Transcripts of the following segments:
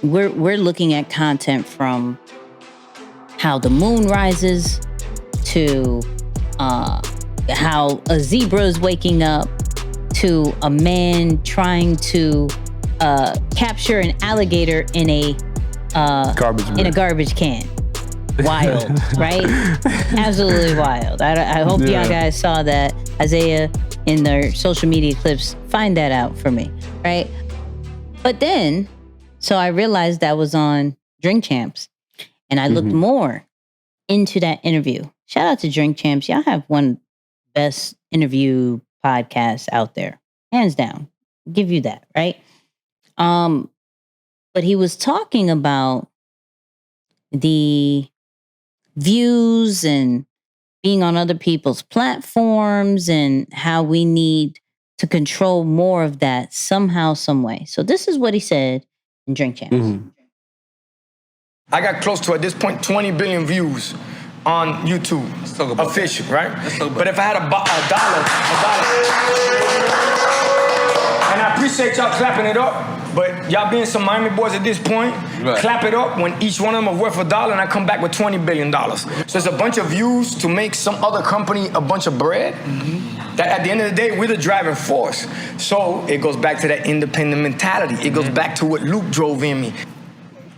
we're looking at content from how the moon rises to how a zebra is waking up to a man trying to capture an alligator in a garbage can. Wild, right? Absolutely wild. I hope y'all guys saw that. Isaiah, in their social media clips, find that out for me, right? But then, so I realized that was on Drink Champs, and I looked more into that interview. Shout out to Drink Champs. Y'all have one of the best interview podcasts out there. Hands down. Give you that, right? But he was talking about the views and being on other people's platforms and how we need to control more of that somehow, some way. So this is what he said in Drink Champs. I got close to, at this point, 20 billion views on YouTube. Official, right? But if I had a dollar, and I appreciate y'all clapping it up, but y'all being some Miami boys at this point, clap it up when each one of them are worth $1 and I come back with $20 billion. So it's a bunch of views to make some other company a bunch of bread. That at the end of the day, we're the driving force. So it goes back to that independent mentality. It goes back to what Luke drove in me.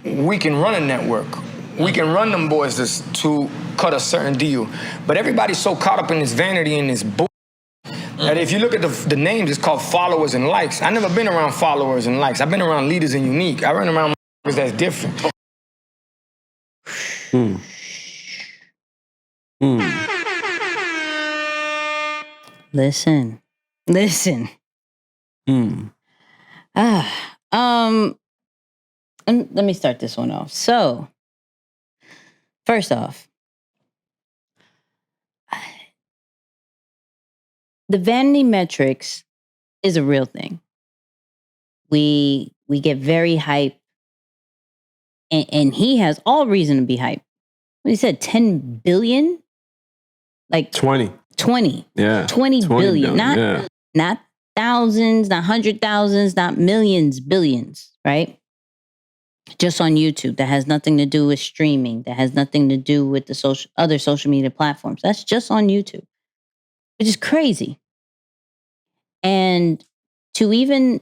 We can run a network. We can run them boys to cut a certain deal. But everybody's so caught up in this vanity and this bull. And if you look at the names, it's called followers and likes. I've never been around followers and likes. I've been around leaders and unique. I run around that's different. Listen. Let me start this one off. So, first off, the vanity metrics is a real thing. We get very hyped, and he has all reason to be hyped. He said 10 billion, like 20. Yeah, 20 billion, not thousands, not hundred thousands, not millions, billions, right? Just on YouTube. That has nothing to do with streaming. That has nothing to do with the other social media platforms. That's just on YouTube, which is crazy. And to even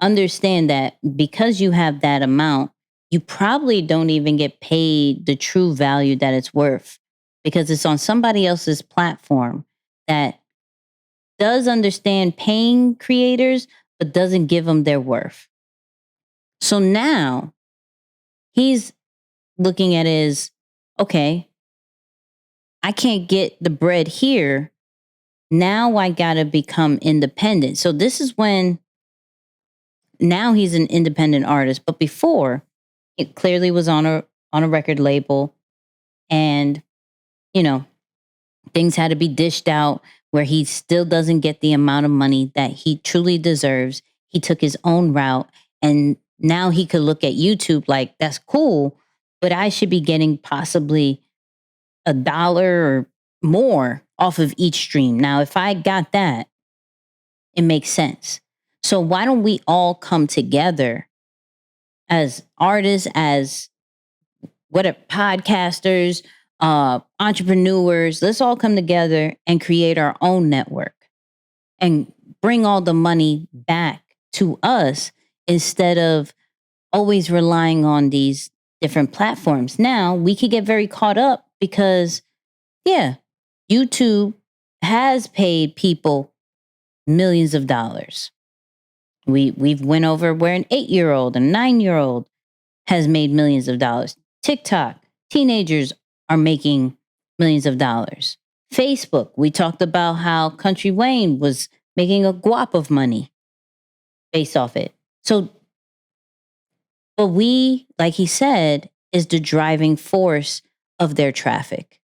understand that because you have that amount, you probably don't even get paid the true value that it's worth because it's on somebody else's platform that does understand paying creators, but doesn't give them their worth. So now he's looking at it as, okay, I can't get the bread here. Now I got to become independent. So this is when now he's an independent artist. But before, it clearly was on a record label. And, things had to be dished out where he still doesn't get the amount of money that he truly deserves. He took his own route. And now he could look at YouTube like, that's cool, but I should be getting possibly $1 or more off of each stream. Now, if I got that, it makes sense. So why don't we all come together as artists, as podcasters, entrepreneurs? Let's all come together and create our own network and bring all the money back to us instead of always relying on these different platforms. Now, we could get very caught up because, YouTube has paid people millions of dollars. We've went over where an 8-year-old and 9-year-old has made millions of dollars. TikTok, teenagers are making millions of dollars. Facebook, we talked about how Country Wayne was making a guap of money based off it. So, but we, like he said, is the driving force of their traffic,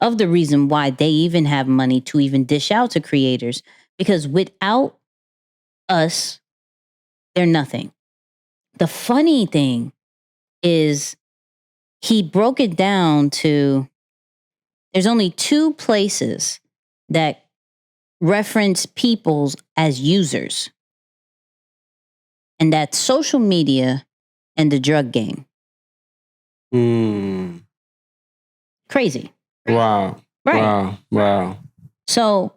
of the reason why they even have money to even dish out to creators. Because without us, they're nothing. The funny thing is he broke it down to there's only 2 places that reference people as users. And that's social media and the drug game. Crazy. Wow. Right. Wow. So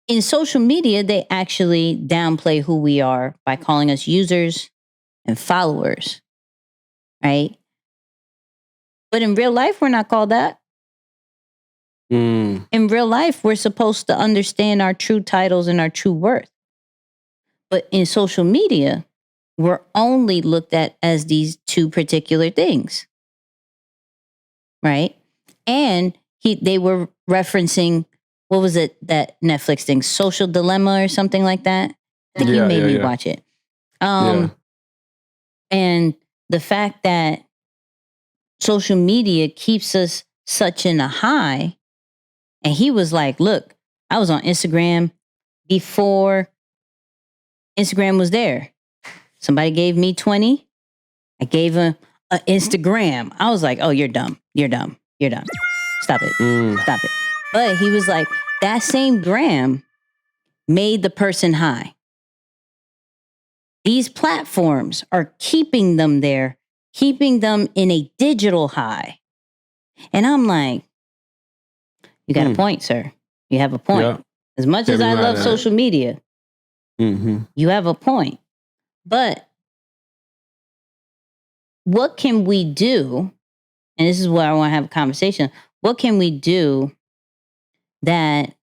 in social media, they actually downplay who we are by calling us users and followers, right? But in real life, we're not called that. In real life, we're supposed to understand our true titles and our true worth. But in social media, we're only looked at as these two particular things, right? And they were referencing, what was it, that Netflix thing, Social Dilemma or something like that? I think you made me watch it. And the fact that social media keeps us such in a high, and he was like, look, I was on Instagram before Instagram was there. Somebody gave me 20. I gave him an Instagram. I was like, oh, you're dumb. You're dumb. You're dumb. Stop it. Stop it. But he was like, that same gram made the person high. These platforms are keeping them there, keeping them in a digital high. And I'm like, you got a point, sir. You have a point. Yeah. As much as I love social media, you have a point. But what can we do? And this is where I want to have a conversation. What can we do that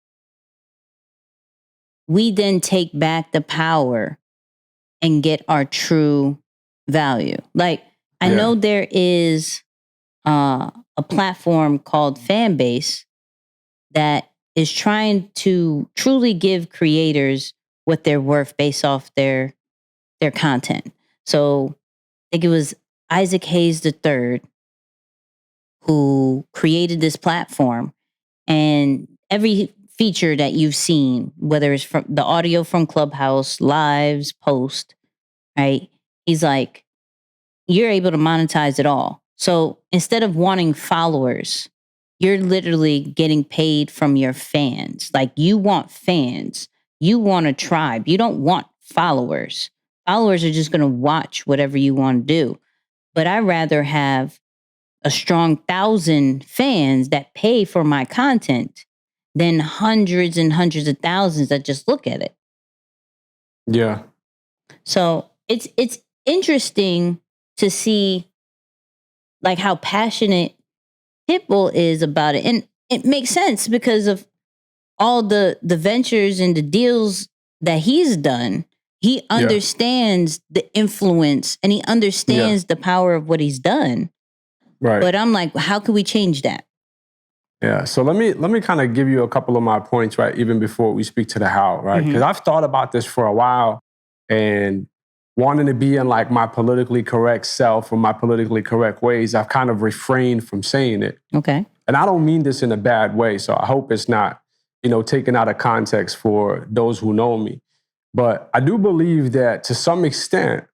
we then take back the power and get our true value? Like, I know there is a platform called Fanbase that is trying to truly give creators what they're worth based off their content. So I think it was Isaac Hayes III who created this platform, and every feature that you've seen, whether it's from the audio from Clubhouse, lives, post, right? He's like, you're able to monetize it all. So instead of wanting followers, you're literally getting paid from your fans. Like, you want fans. You want a tribe. You don't want followers. Followers are just going to watch whatever you want to do. But I'd rather have a strong 1,000 fans that pay for my content than hundreds and hundreds of thousands that just look at it. Yeah. So it's interesting to see like how passionate Pitbull is about it. And it makes sense because of all the ventures and the deals that he's done. He understands the influence and he understands the power of what he's done. Right. But I'm like, how can we change that? Yeah. So let me kind of give you a couple of my points, right? Even before we speak to the how, right? Because I've thought about this for a while and wanting to be in like my politically correct self or my politically correct ways, I've kind of refrained from saying it. Okay. And I don't mean this in a bad way. So I hope it's not, taken out of context for those who know me. But I do believe that to some extent,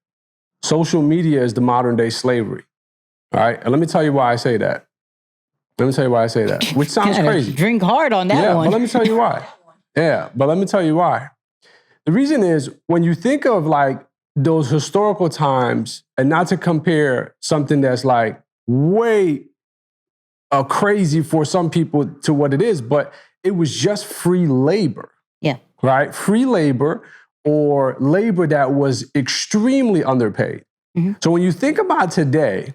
social media is the modern day slavery. All right. And let me tell you why I say that. Which sounds crazy. Drink hard on that one. But let me tell you why. The reason is when you think of like those historical times, and not to compare something that's like way crazy for some people to what it is, but it was just free labor. Yeah. Right? Free labor or labor that was extremely underpaid. So when you think about today,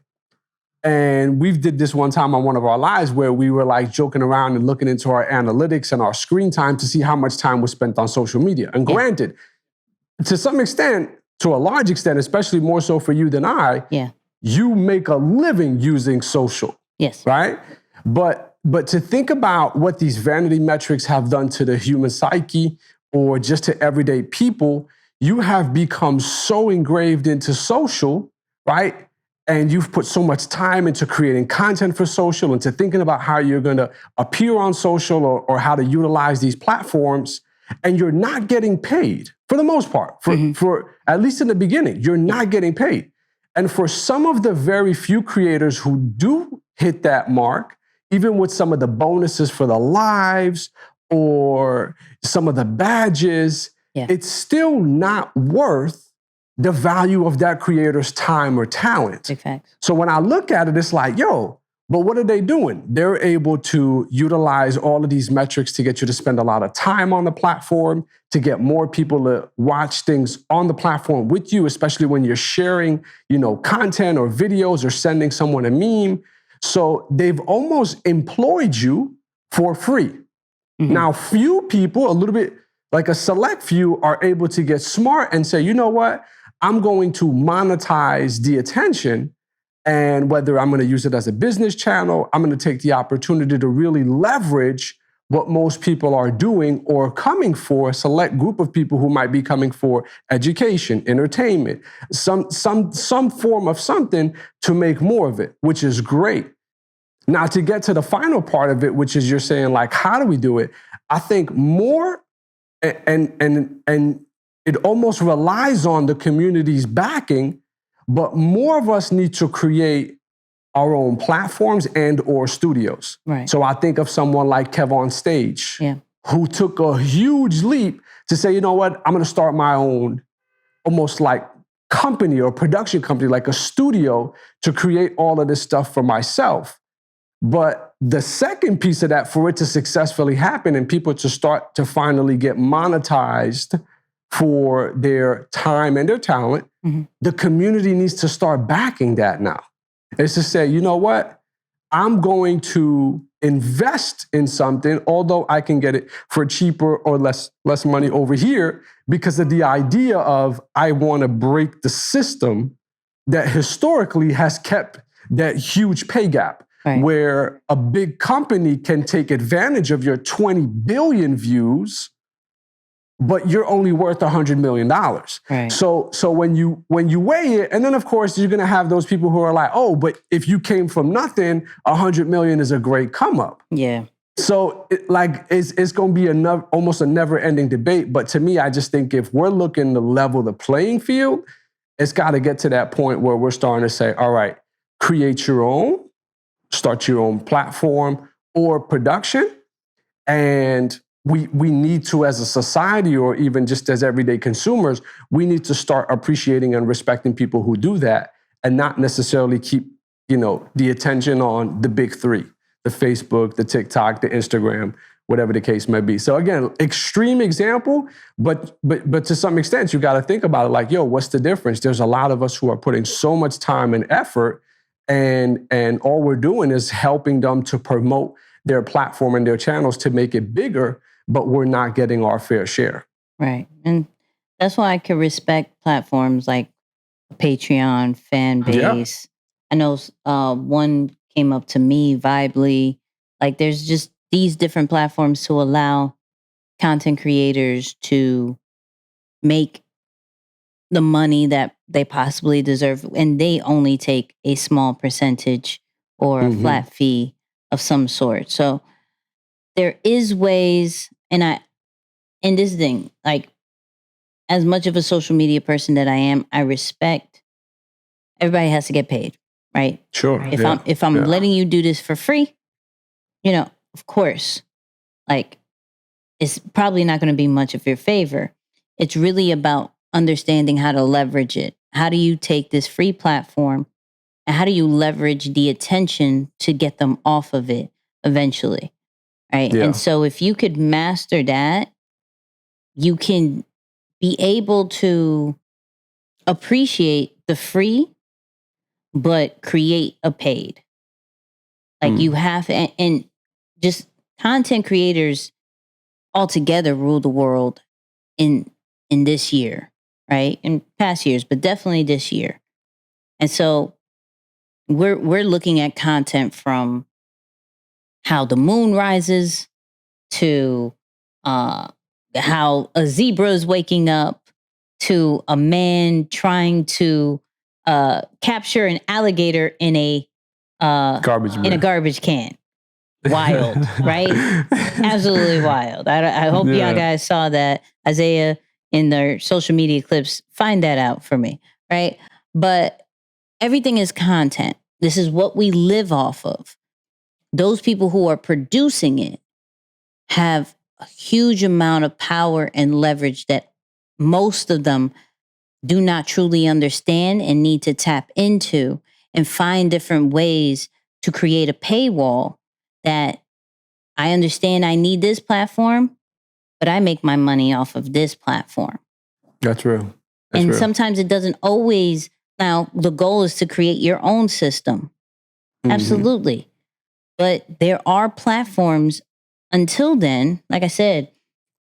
and we did this one time on one of our lives where we were like joking around and looking into our analytics and our screen time to see how much time was spent on social media. And granted, to some extent, to a large extent, especially more so for you than I, you make a living using social. Yes. Right? But to think about what these vanity metrics have done to the human psyche or just to everyday people, you have become so engraved into social, right? And you've put so much time into creating content for social, into thinking about how you're going to appear on social or how to utilize these platforms, and you're not getting paid for the most part. For at least in the beginning, you're not getting paid. And for some of the very few creators who do hit that mark, even with some of the bonuses for the lives or some of the badges, it's still not worth the value of that creator's time or talent. Big facts. So when I look at it, it's like, yo, but what are they doing? They're able to utilize all of these metrics to get you to spend a lot of time on the platform, to get more people to watch things on the platform with you, especially when you're sharing, content or videos or sending someone a meme. So they've almost employed you for free. Mm-hmm. Now, few people, a little bit like a select few, are able to get smart and say, you know what? I'm going to monetize the attention. And whether I'm going to use it as a business channel, I'm going to take the opportunity to really leverage what most people are doing or coming for, a select group of people who might be coming for education, entertainment, some form of something to make more of it, which is great. Now, to get to the final part of it, which is you're saying, like, how do we do it? I think more, and it almost relies on the community's backing, but more of us need to create our own platforms and or studios. Right. So I think of someone like Kev on Stage, who took a huge leap to say, you know what, I'm going to start my own almost like company or production company, like a studio, to create all of this stuff for myself. But the second piece of that, for it to successfully happen and people to start to finally get monetized for their time and their talent, the community needs to start backing that now. It's to say, you know what? I'm going to invest in something, although I can get it for cheaper or less money over here, because of the idea of I want to break the system that historically has kept that huge pay gap. Right. Where a big company can take advantage of your 20 billion views, but you're only worth $100 million. Right. So when you weigh it, and then of course you're going to have those people who are like, oh, but if you came from nothing, 100 million is a great come up. Yeah. So it's going to be almost a never ending debate. But to me, I just think if we're looking to level the playing field, it's got to get to that point where we're starting to say, all right, create your own. Start your own platform or production. And we need to, as a society, or even just as everyday consumers, we need to start appreciating and respecting people who do that and not necessarily keep, the attention on the big three, the Facebook, the TikTok, the Instagram, whatever the case may be. So again, extreme example, but to some extent, you got to think about it like, yo, what's the difference? There's a lot of us who are putting so much time and effort, and all we're doing is helping them to promote their platform and their channels to make it bigger, but we're not getting our fair share. Right. And that's why I can respect platforms like Patreon, fan base. Yeah. I know one came up to me, Vibely. Like there's just these different platforms to allow content creators to make the money that they possibly deserve, and they only take a small percentage or a flat fee of some sort. So there is ways, and this thing, like as much of a social media person that I am, I respect everybody has to get paid, right? Sure. If I'm letting you do this for free, of course, like it's probably not going to be much of your favor. It's really about understanding how to leverage it. How do you take this free platform and how do you leverage the attention to get them off of it eventually? Right. Yeah. And so if you could master that, you can be able to appreciate the free, but create a paid. Like you have, and just content creators altogether rule the world in this year. Right? In past years, but definitely this year. And so we're looking at content from how the moon rises to how a zebra is waking up to a man trying to capture an alligator in a garbage can. Wild, right? Absolutely wild. I hope y'all guys saw that. Isaiah, in their social media clips, find that out for me, right? But everything is content. This is what we live off of. Those people who are producing it have a huge amount of power and leverage that most of them do not truly understand and need to tap into and find different ways to create a paywall that I understand I need this platform, but I make my money off of this platform. That's real. And sometimes it doesn't always. Now, the goal is to create your own system. Absolutely. But there are platforms until then, like I said,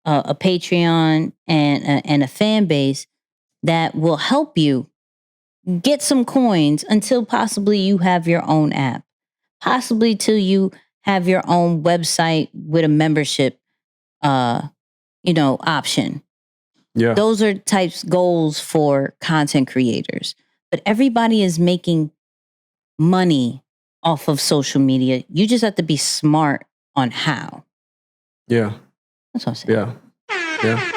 a Patreon and a fan base that will help you get some coins until possibly you have your own app, possibly till you have your own website with a membership, option. Yeah. Those are types goals for content creators. But everybody is making money off of social media. You just have to be smart on how. Yeah. That's what I'm saying. Yeah.